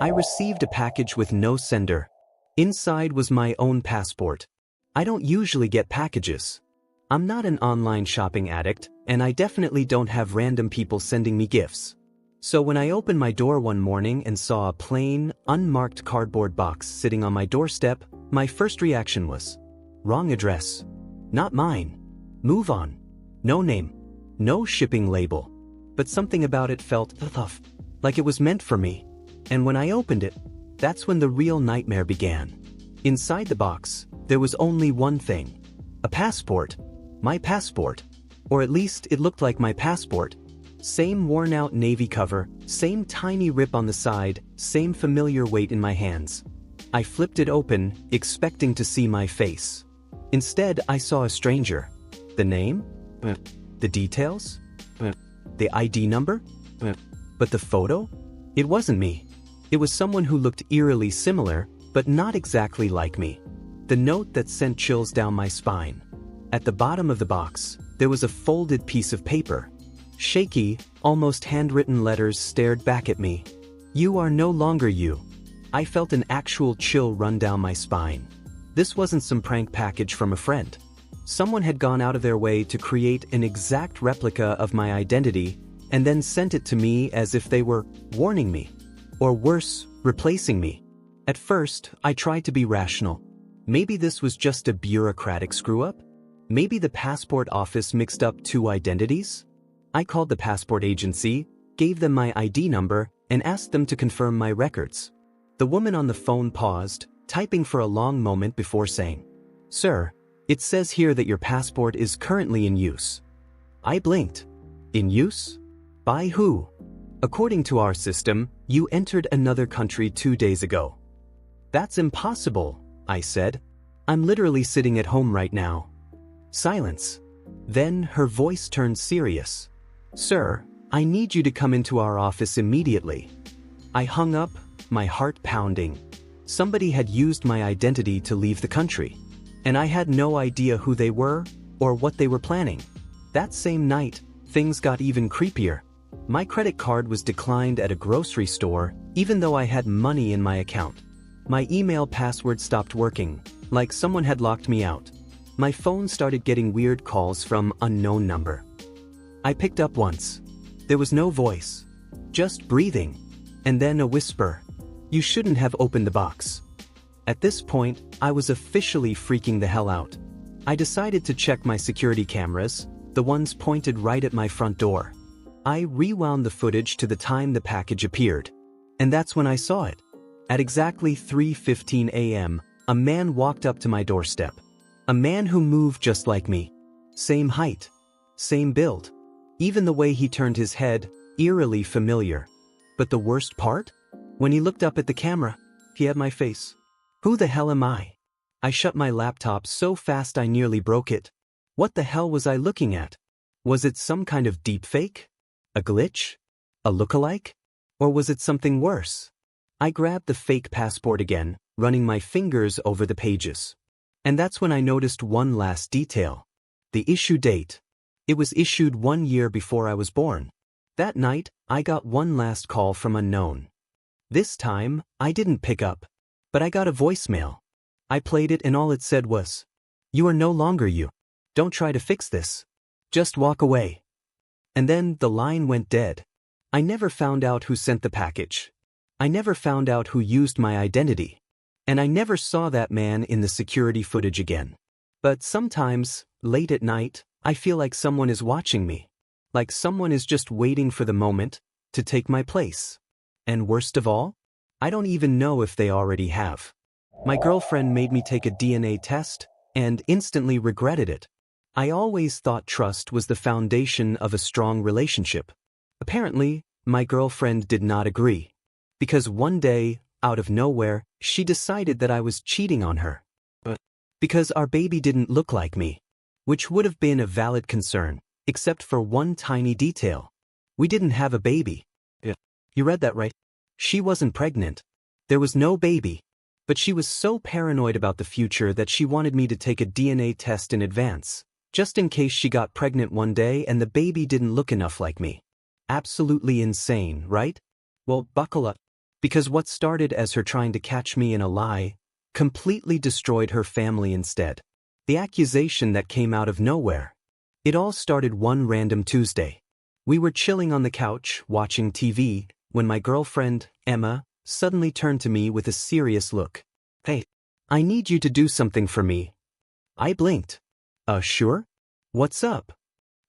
I received a package with no sender. Inside was my own passport. I don't usually get packages. I'm not an online shopping addict, and I definitely don't have random people sending me gifts. So when I opened my door one morning and saw a plain, unmarked cardboard box sitting on my doorstep, my first reaction was, wrong address. Not mine. Move on. No name. No shipping label. But something about it felt tough, like it was meant for me. And when I opened it, that's when the real nightmare began. Inside the box, there was only one thing. A passport. My passport. Or at least it looked like my passport. Same worn-out navy cover, same tiny rip on the side, same familiar weight in my hands. I flipped it open, expecting to see my face. Instead, I saw a stranger. The name? The details? The ID number? But the photo? It wasn't me. It was someone who looked eerily similar, but not exactly like me. The note that sent chills down my spine. At the bottom of the box, there was a folded piece of paper. Shaky, almost handwritten letters stared back at me. You are no longer you. I felt an actual chill run down my spine. This wasn't some prank package from a friend. Someone had gone out of their way to create an exact replica of my identity and then sent it to me as if they were warning me. Or worse, replacing me. At first, I tried to be rational. Maybe this was just a bureaucratic screw-up? Maybe the passport office mixed up two identities? I called the passport agency, gave them my ID number, and asked them to confirm my records. The woman on the phone paused, typing for a long moment before saying, "Sir, it says here that your passport is currently in use." I blinked. In use? By who? According to our system, you entered another country 2 days ago. That's impossible, I said. I'm literally sitting at home right now. Silence. Then her voice turned serious. Sir, I need you to come into our office immediately. I hung up, my heart pounding. Somebody had used my identity to leave the country. And I had no idea who they were or what they were planning. That same night, things got even creepier. My credit card was declined at a grocery store, even though I had money in my account. My email password stopped working, like someone had locked me out. My phone started getting weird calls from unknown number. I picked up once. There was no voice, just breathing, and then a whisper. You shouldn't have opened the box. At this point, I was officially freaking the hell out. I decided to check my security cameras, the ones pointed right at my front door. I rewound the footage to the time the package appeared. And that's when I saw it. At exactly 3:15 a.m., a man walked up to my doorstep. A man who moved just like me. Same height. Same build. Even the way he turned his head, eerily familiar. But the worst part? When he looked up at the camera, he had my face. Who the hell am I? I shut my laptop so fast I nearly broke it. What the hell was I looking at? Was it some kind of deepfake? A glitch? A lookalike? Or was it something worse? I grabbed the fake passport again, running my fingers over the pages. And that's when I noticed one last detail. The issue date. It was issued 1 year before I was born. That night, I got one last call from unknown. This time, I didn't pick up. But I got a voicemail. I played it and all it said was, "You are no longer you. Don't try to fix this. Just walk away." And then the line went dead. I never found out who sent the package. I never found out who used my identity. And I never saw that man in the security footage again. But sometimes, late at night, I feel like someone is watching me. Like someone is just waiting for the moment to take my place. And worst of all, I don't even know if they already have. My girlfriend made me take a DNA test and instantly regretted it. I always thought trust was the foundation of a strong relationship. Apparently, my girlfriend did not agree. Because one day, out of nowhere, she decided that I was cheating on her. Because our baby didn't look like me. Which would have been a valid concern, except for one tiny detail. We didn't have a baby. You read that right? She wasn't pregnant. There was no baby. But she was so paranoid about the future that she wanted me to take a DNA test in advance, just in case she got pregnant one day and the baby didn't look enough like me. Absolutely insane, right? Well, buckle up. Because what started as her trying to catch me in a lie completely destroyed her family instead. The accusation that came out of nowhere. It all started one random Tuesday. We were chilling on the couch, watching TV, when my girlfriend, Emma, suddenly turned to me with a serious look. "Hey, I need you to do something for me." I blinked. Sure? What's up?"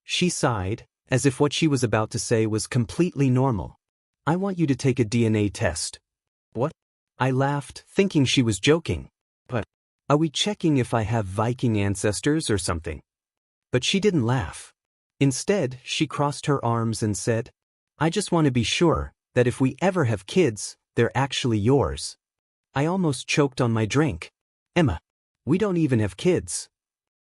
She sighed, as if what she was about to say was completely normal. "I want you to take a DNA test." "What?" I laughed, thinking she was joking. "But, are we checking if I have Viking ancestors or something?" But she didn't laugh. Instead, she crossed her arms and said, "I just want to be sure that if we ever have kids, they're actually yours." I almost choked on my drink. "Emma, we don't even have kids."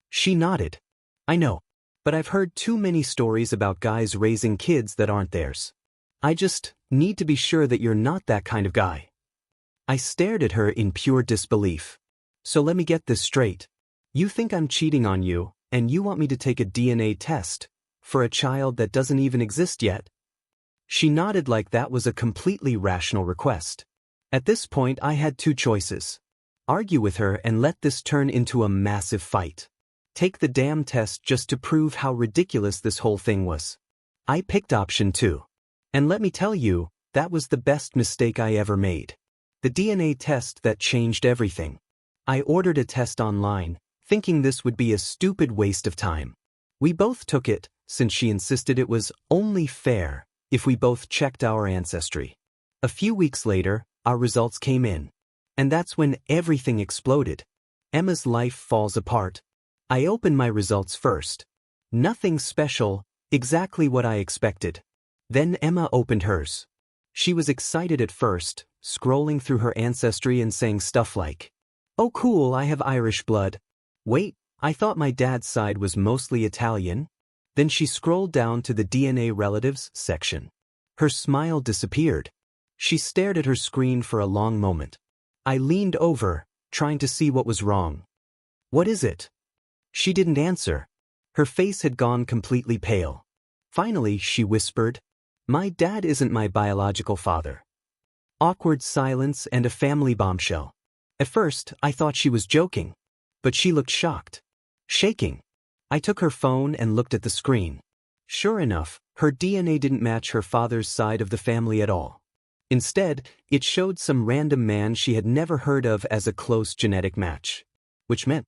She nodded. "I know, but I've heard too many stories about guys raising kids that aren't theirs. I just need to be sure that you're not that kind of guy." I stared at her in pure disbelief. "So let me get this straight. You think I'm cheating on you, and you want me to take a DNA test for a child that doesn't even exist yet?" She nodded like that was a completely rational request. At this point, I had two choices. Argue with her and let this turn into a massive fight. Take the damn test just to prove how ridiculous this whole thing was. I picked option 2. And let me tell you, that was the best mistake I ever made. The DNA test that changed everything. I ordered a test online, thinking this would be a stupid waste of time. We both took it, since she insisted it was only fair if we both checked our ancestry. A few weeks later, our results came in. And that's when everything exploded. Emma's life falls apart. I open my results first. Nothing special, exactly what I expected. Then Emma opened hers. She was excited at first, scrolling through her ancestry and saying stuff like, "Oh cool, I have Irish blood. Wait, I thought my dad's side was mostly Italian." Then she scrolled down to the DNA relatives section. Her smile disappeared. She stared at her screen for a long moment. I leaned over, trying to see what was wrong. "What is it?" She didn't answer. Her face had gone completely pale. Finally, she whispered, "My dad isn't my biological father." Awkward silence and a family bombshell. At first, I thought she was joking. But she looked shocked. Shaking. I took her phone and looked at the screen. Sure enough, her DNA didn't match her father's side of the family at all. Instead, it showed some random man she had never heard of as a close genetic match. Which meant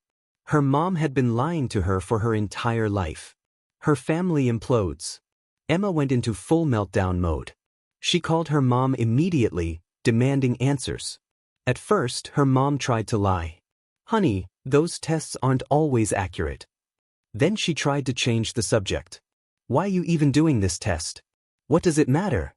her mom had been lying to her for her entire life. Her family implodes. Emma went into full meltdown mode. She called her mom immediately, demanding answers. At first, her mom tried to lie. "Honey, those tests aren't always accurate." Then she tried to change the subject. "Why are you even doing this test? What does it matter?"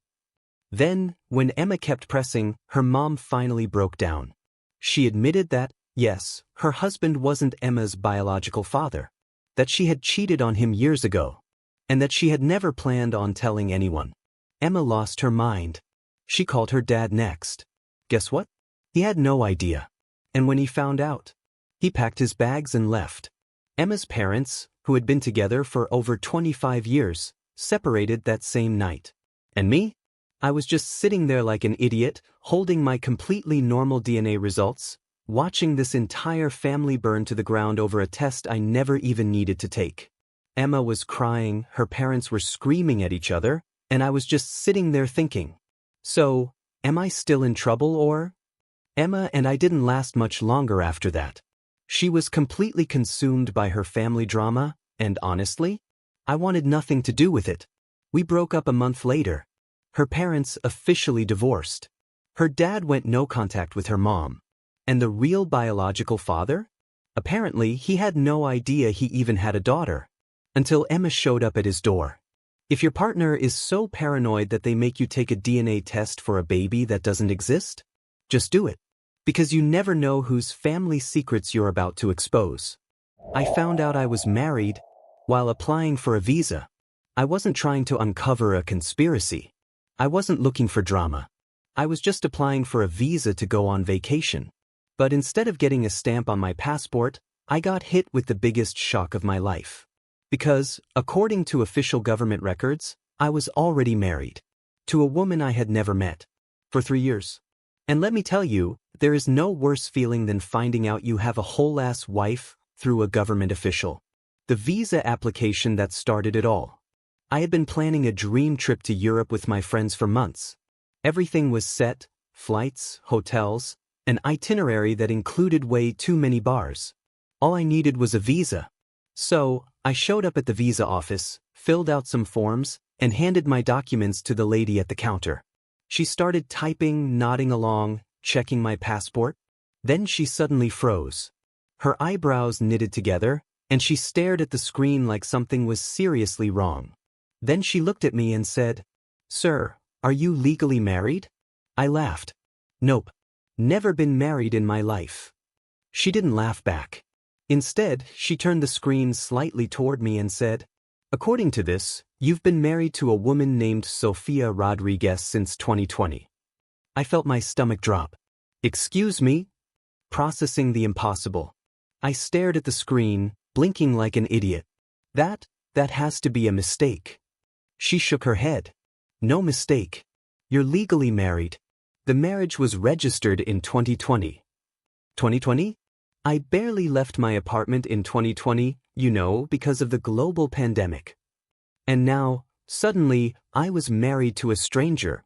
Then, when Emma kept pressing, her mom finally broke down. She admitted that, yes, her husband wasn't Emma's biological father, that she had cheated on him years ago, and that she had never planned on telling anyone. Emma lost her mind. She called her dad next. Guess what? He had no idea. And when he found out, he packed his bags and left. Emma's parents, who had been together for over 25 years, separated that same night. And me? I was just sitting there like an idiot, holding my completely normal DNA results, watching this entire family burn to the ground over a test I never even needed to take. Emma was crying, her parents were screaming at each other, and I was just sitting there thinking, so, am I still in trouble or? Emma and I didn't last much longer after that. She was completely consumed by her family drama, and honestly, I wanted nothing to do with it. We broke up a month later. Her parents officially divorced. Her dad went no contact with her mom. And the real biological father? Apparently, he had no idea he even had a daughter. Until Emma showed up at his door. If your partner is so paranoid that they make you take a DNA test for a baby that doesn't exist, just do it. Because you never know whose family secrets you're about to expose. I found out I was married while applying for a visa. I wasn't trying to uncover a conspiracy. I wasn't looking for drama. I was just applying for a visa to go on vacation. But instead of getting a stamp on my passport, I got hit with the biggest shock of my life. Because, according to official government records, I was already married. To a woman I had never met. For 3 years. And let me tell you, there is no worse feeling than finding out you have a whole-ass wife through a government official. The visa application that started it all. I had been planning a dream trip to Europe with my friends for months. Everything was set, flights, hotels, an itinerary that included way too many bars. All I needed was a visa. So, I showed up at the visa office, filled out some forms, and handed my documents to the lady at the counter. She started typing, nodding along, checking my passport. Then she suddenly froze. Her eyebrows knitted together, and she stared at the screen like something was seriously wrong. Then she looked at me and said, "Sir, are you legally married?" I laughed. "Nope. Never been married in my life." She didn't laugh back. Instead, she turned the screen slightly toward me and said, "According to this, you've been married to a woman named Sofia Rodriguez since 2020. I felt my stomach drop. "Excuse me?" Processing the impossible. I stared at the screen, blinking like an idiot. That has to be a mistake." She shook her head. "No mistake. You're legally married. The marriage was registered in 2020. 2020? I barely left my apartment in 2020, because of the global pandemic. And now, suddenly, I was married to a stranger."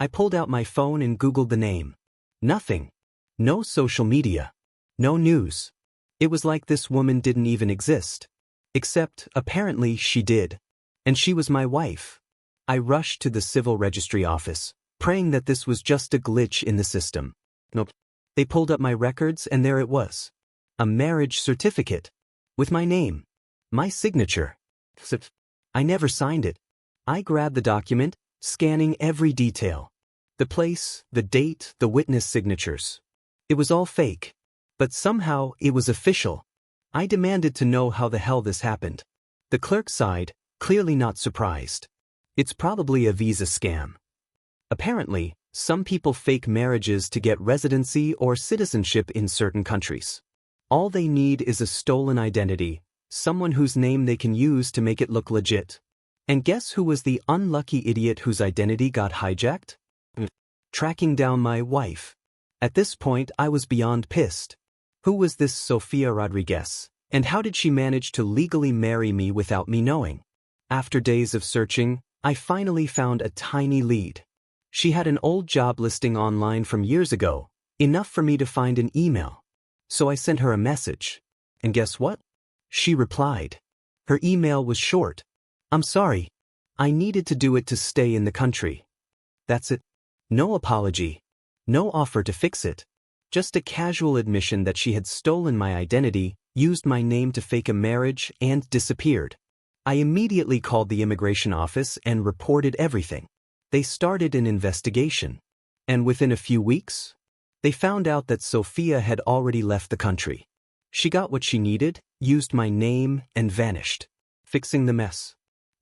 I pulled out my phone and Googled the name. Nothing. No social media. No news. It was like this woman didn't even exist. Except, apparently, she did. And she was my wife. I rushed to the civil registry office, praying that this was just a glitch in the system. Nope. They pulled up my records and there it was. A marriage certificate. With my name. My signature. I never signed it. I grabbed the document, scanning every detail. The place, the date, the witness signatures. It was all fake. But somehow, it was official. I demanded to know how the hell this happened. The clerk sighed, clearly not surprised. "It's probably a visa scam." Apparently, some people fake marriages to get residency or citizenship in certain countries. All they need is a stolen identity, someone whose name they can use to make it look legit. And guess who was the unlucky idiot whose identity got hijacked? Tracking down my wife. At this point, I was beyond pissed. Who was this Sofia Rodriguez? And how did she manage to legally marry me without me knowing? After days of searching, I finally found a tiny lead. She had an old job listing online from years ago, enough for me to find an email. So I sent her a message. And guess what? She replied. Her email was short. "I'm sorry. I needed to do it to stay in the country." That's it. No apology. No offer to fix it. Just a casual admission that she had stolen my identity, used my name to fake a marriage, and disappeared. I immediately called the immigration office and reported everything. They started an investigation. And within a few weeks, they found out that Sofia had already left the country. She got what she needed, used my name, and vanished. Fixing the mess.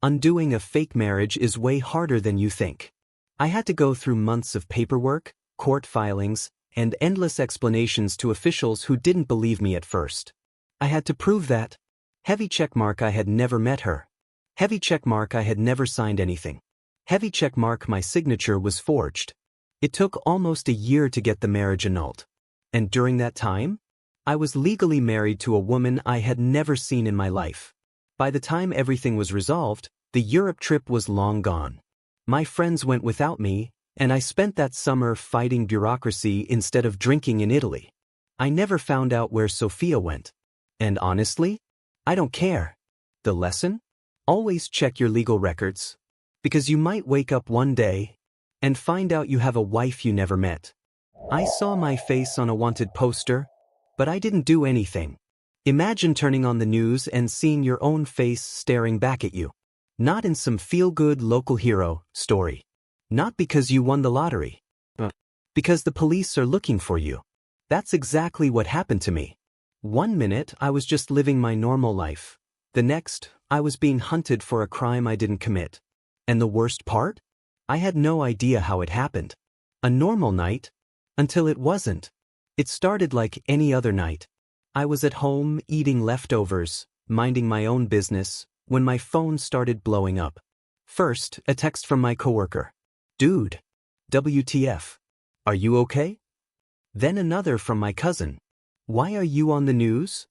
Undoing a fake marriage is way harder than you think. I had to go through months of paperwork, court filings, and endless explanations to officials who didn't believe me at first. I had to prove that. Heavy checkmark I had never met her. Heavy checkmark I had never signed anything. Heavy checkmark my signature was forged. It took almost a year to get the marriage annulled. And during that time, I was legally married to a woman I had never seen in my life. By the time everything was resolved, the Europe trip was long gone. My friends went without me, and I spent that summer fighting bureaucracy instead of drinking in Italy. I never found out where Sofia went. And honestly, I don't care. The lesson? Always check your legal records. Because you might wake up one day and find out you have a wife you never met. I saw my face on a wanted poster, but I didn't do anything. Imagine turning on the news and seeing your own face staring back at you. Not in some feel-good local hero story. Not because you won the lottery. Because the police are looking for you. That's exactly what happened to me. One minute, I was just living my normal life. The next, I was being hunted for a crime I didn't commit. And the worst part? I had no idea how it happened. A normal night? Until it wasn't. It started like any other night. I was at home eating leftovers, minding my own business, when my phone started blowing up. First, a text from my coworker. "Dude. WTF. Are you okay? Then another from my cousin. Why are you on the news?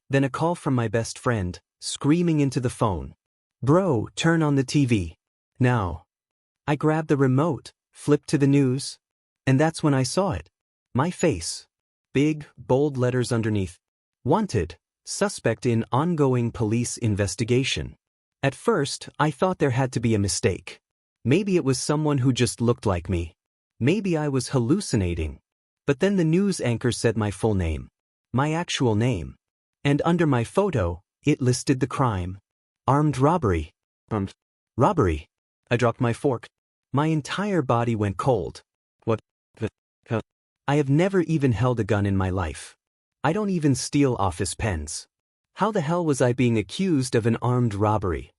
Then a call from my best friend, screaming into the phone. Bro, turn on the TV. Now. I grabbed the remote, flipped to the news, and that's when I saw it. My face. Big, bold letters underneath. Wanted, suspect in ongoing police investigation. At first, I thought there had to be a mistake. Maybe it was someone who just looked like me. Maybe I was hallucinating. But then the news anchor said my full name. My actual name. And under my photo, it listed the crime. Armed robbery. Robbery. I dropped my fork. My entire body went cold. What the hell? I have never even held a gun in my life. I don't even steal office pens. How the hell was I being accused of an armed robbery?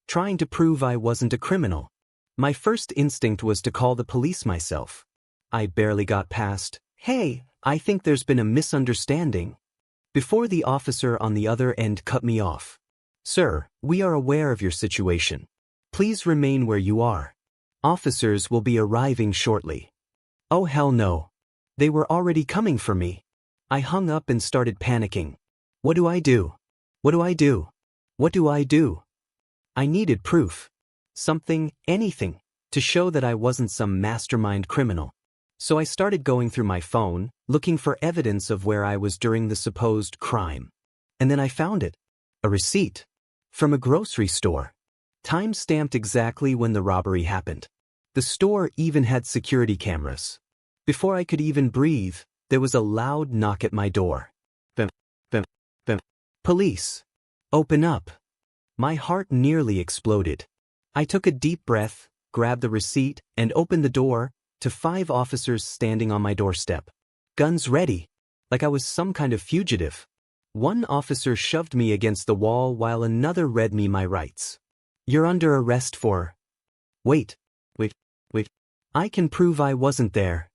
Trying to prove I wasn't a criminal. My first instinct was to call the police myself. I barely got past, "Hey, I think there's been a misunderstanding," before the officer on the other end cut me off. "Sir, we are aware of your situation. Please remain where you are. Officers will be arriving shortly." Oh hell no. They were already coming for me. I hung up and started panicking. What do I do? What do I do? What do I do? I needed proof. Something, anything, to show that I wasn't some mastermind criminal. So I started going through my phone, looking for evidence of where I was during the supposed crime. And then I found it. A receipt. From a grocery store. Time-stamped exactly when the robbery happened. The store even had security cameras. Before I could even breathe, there was a loud knock at my door. Bim, bim, bim. Police. Open up. My heart nearly exploded. I took a deep breath, grabbed the receipt, and opened the door to 5 officers standing on my doorstep. Guns ready, like I was some kind of fugitive. One officer shoved me against the wall while another read me my rights. "You're under arrest for..." Wait. I can prove I wasn't there."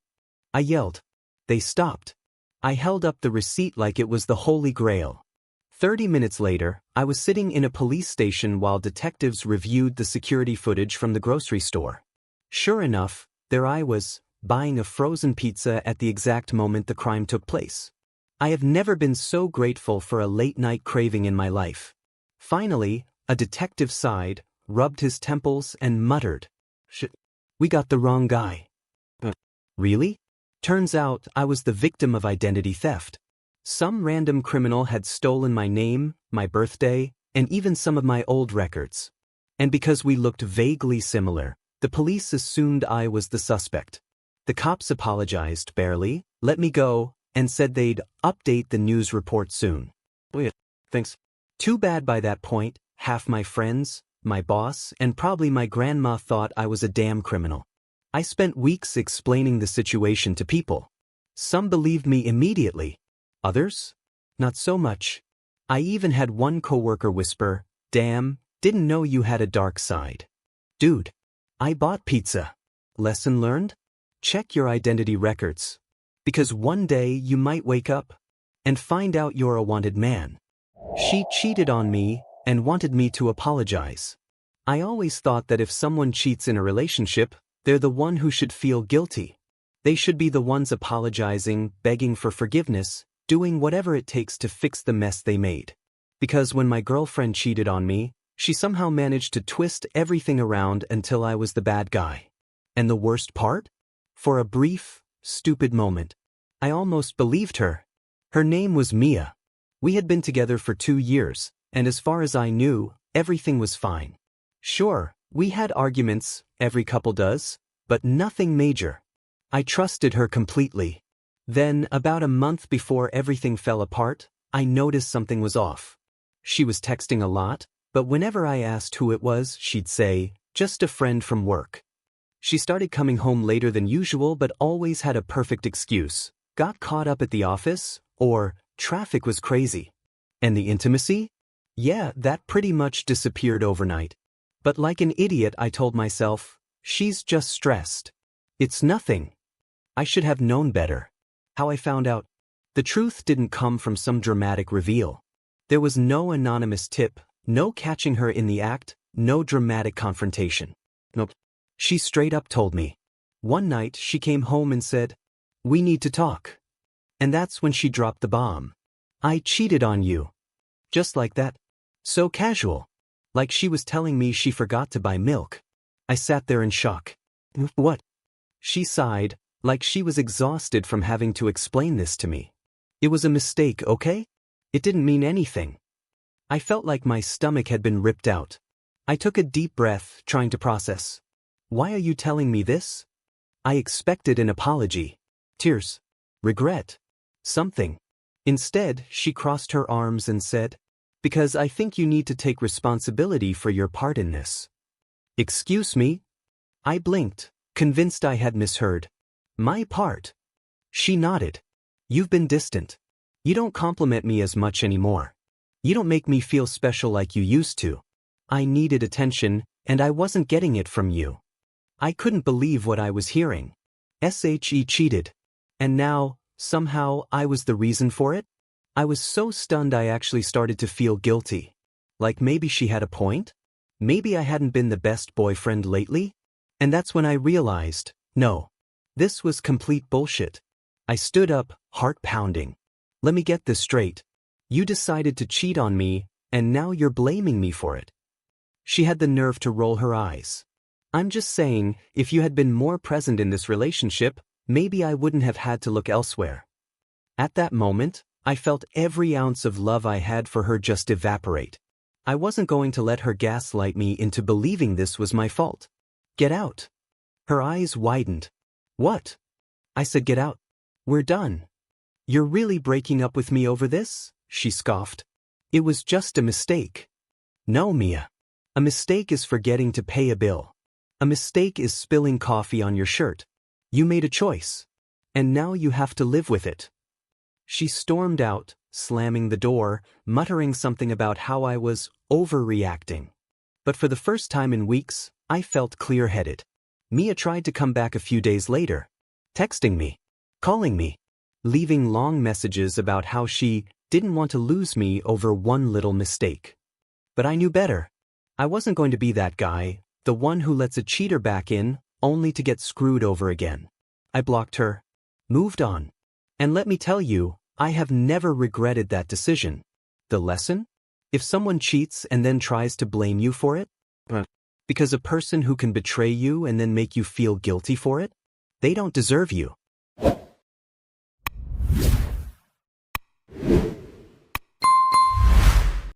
I yelled. They stopped. I held up the receipt like it was the Holy Grail. 30 minutes later, I was sitting in a police station while detectives reviewed the security footage from the grocery store. Sure enough, there I was, buying a frozen pizza at the exact moment the crime took place. I have never been so grateful for a late-night craving in my life. Finally, a detective sighed, rubbed his temples, and muttered, "Shit, we got the wrong guy." Really? Turns out I was the victim of identity theft. Some random criminal had stolen my name, my birthday, and even some of my old records. And because we looked vaguely similar, the police assumed I was the suspect. The cops apologized barely, let me go, and said they'd update the news report soon. Wait, thanks. Too bad by that point, half my friends, my boss, and probably my grandma thought I was a damn criminal. I spent weeks explaining the situation to people. Some believed me immediately. Others? Not so much. I even had one coworker whisper, "Damn, didn't know you had a dark side." Dude, I bought pizza. Lesson learned? Check your identity records. Because one day you might wake up and find out you're a wanted man. She cheated on me and wanted me to apologize. I always thought that if someone cheats in a relationship, they're the one who should feel guilty. They should be the ones apologizing, begging for forgiveness, doing whatever it takes to fix the mess they made. Because when my girlfriend cheated on me, she somehow managed to twist everything around until I was the bad guy. And the worst part? For a brief, stupid moment, I almost believed her. Her name was Mia. We had been together for 2 years, and as far as I knew, everything was fine. Sure, we had arguments, every couple does, but nothing major. I trusted her completely. Then, about a month before everything fell apart, I noticed something was off. She was texting a lot, but whenever I asked who it was, she'd say, "Just a friend from work." She started coming home later than usual but always had a perfect excuse. Got caught up at the office, or traffic was crazy. And the intimacy? Yeah, that pretty much disappeared overnight. But like an idiot, I told myself, she's just stressed. It's nothing. I should have known better. How I found out? The truth didn't come from some dramatic reveal. There was no anonymous tip, no catching her in the act, no dramatic confrontation. Nope. She straight up told me. One night she came home and said, "We need to talk." And that's when she dropped the bomb. "I cheated on you." Just like that. So casual. Like she was telling me she forgot to buy milk. I sat there in shock. "What?" She sighed, like she was exhausted from having to explain this to me. "It was a mistake, okay? It didn't mean anything." I felt like my stomach had been ripped out. I took a deep breath, trying to process. Why are you telling me this? I expected an apology. Tears. Regret. Something. Instead, she crossed her arms and said, "Because I think you need to take responsibility for your part in this." Excuse me? I blinked, convinced I had misheard. My part? She nodded. You've been distant. You don't compliment me as much anymore. You don't make me feel special like you used to. I needed attention, and I wasn't getting it from you. I couldn't believe what I was hearing. She cheated. And now, somehow, I was the reason for it? I was so stunned I actually started to feel guilty. Like maybe she had a point? Maybe I hadn't been the best boyfriend lately? And that's when I realized, no. This was complete bullshit. I stood up, heart pounding. Let me get this straight. You decided to cheat on me, and now you're blaming me for it. She had the nerve to roll her eyes. I'm just saying, if you had been more present in this relationship, maybe I wouldn't have had to look elsewhere. At that moment, I felt every ounce of love I had for her just evaporate. I wasn't going to let her gaslight me into believing this was my fault. Get out. Her eyes widened. What? I said get out. We're done. You're really breaking up with me over this? She scoffed. It was just a mistake. No, Mia. A mistake is forgetting to pay a bill. A mistake is spilling coffee on your shirt. You made a choice. And now you have to live with it. She stormed out, slamming the door, muttering something about how I was overreacting. But for the first time in weeks, I felt clear-headed. Mia tried to come back a few days later, texting me, calling me, leaving long messages about how she didn't want to lose me over one little mistake. But I knew better. I wasn't going to be that guy, the one who lets a cheater back in, only to get screwed over again. I blocked her, moved on. And let me tell you, I have never regretted that decision. The lesson? If someone cheats and then tries to blame you for it, because a person who can betray you and then make you feel guilty for it, they don't deserve you.